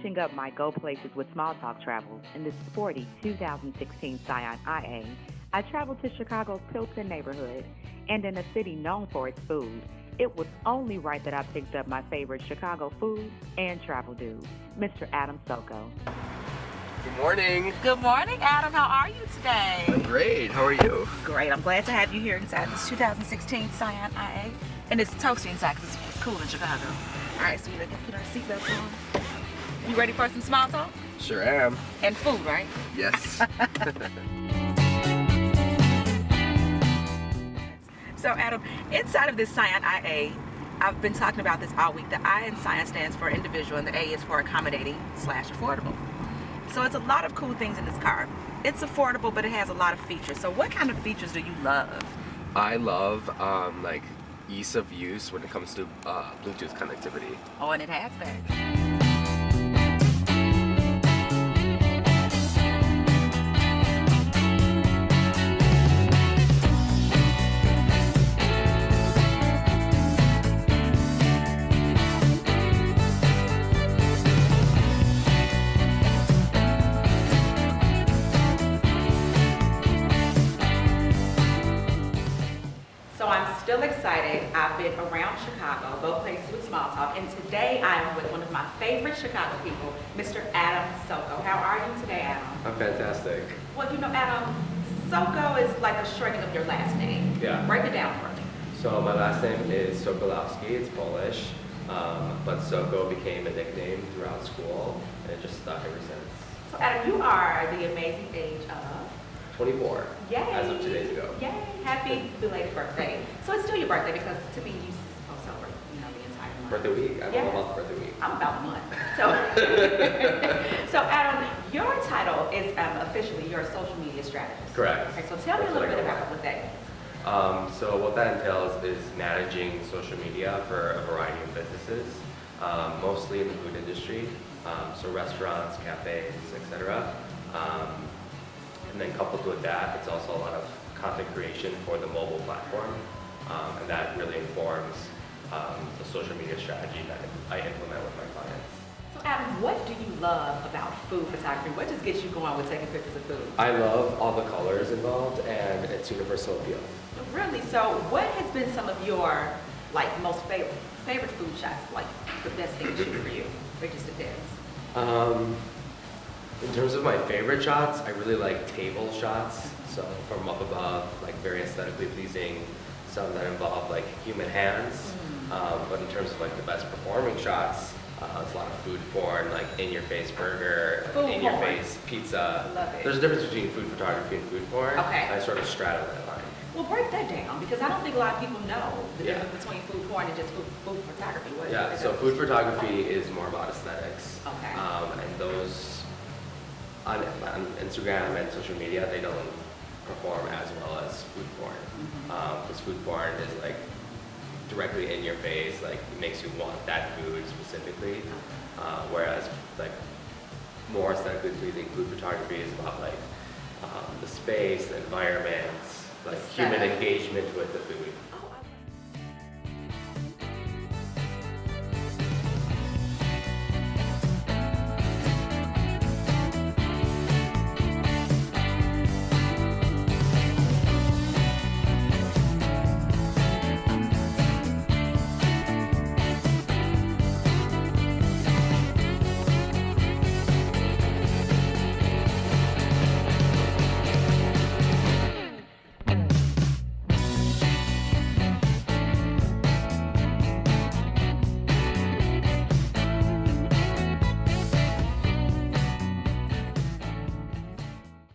finishing up my Go Places with Small Talk travels in this sporty 2016 Scion IA. I traveled to Chicago's Pilsen neighborhood, and in a city known for its food, it was only right that I picked up my favorite Chicago food and travel dude, Mr. Adam Soko. Good morning. Good morning, Adam. How are you today? I'm great. How are you? Great. I'm glad to have you here inside this 2016 Scion IA. And it's toasty inside because it's cool in Chicago. All right, so we can put our seatbelts on. You ready for some small talk? Sure am. And food, right? Yes. So, Adam, inside of this Scion IA, I've been talking about this all week. The I in Scion stands for individual and the A is for accommodating / affordable. So it's a lot of cool things in this car. It's affordable, but it has a lot of features. So what kind of features do you love? I love like ease of use when it comes to Bluetooth connectivity. Oh, and it has that. So I'm still excited. I've been around Chicago, Go Places with Small Talk, and today I am with one of my favorite Chicago people, Mr. Adam Soko. How are you today, Adam? I'm fantastic. Well, you know, Adam, Soko is like a shortening of your last name. Yeah. Break it down for me. So my last name is Sokolowski. It's Polish, but Soko became a nickname throughout school, and it just stuck ever since. So Adam, you are the amazing age of 24. Yay! As of 2 days ago. Yay! Happy belated birthday. So it's still your birthday because to me you supposed to celebrate, the entire month. Birthday week. I'm Yes. all about birthday week. I'm about a month. So, so Adam, your title is officially your social media strategist. Correct. Okay, so tell me a That's little what I bit go about by. what that is. So what that entails is managing social media for a variety of businesses, mostly in the food industry, so restaurants, cafes, etc. And then coupled with that, it's also a lot of content creation for the mobile platform, and that really informs the social media strategy that I implement with my clients. So Adam, what do you love about food photography? What just gets you going with taking pictures of food? I love all the colors involved and its universal appeal. Really? So what has been some of your most favorite food shots? Like the best thing to shoot for you? It just depends. In terms of my favorite shots, I really like table shots. So from up above, like very aesthetically pleasing, some that involve like human hands. But in terms of like the best performing shots, it's a lot of food porn, like in-your-face burger, in-your-face pizza. Love it. There's a difference between food photography and food porn. Okay. I sort of straddle that line. Well, break that down because I don't think a lot of people know the Yeah. difference between food porn and just food photography. What is Yeah, the so difference? food photography is more about aesthetics. Okay. And those on Instagram and social media, they don't perform as well as food porn. Because food porn is like directly in your face, like it makes you want that food specifically. Whereas like more aesthetically pleasing food photography is about like the space, the environment, like human engagement with the food.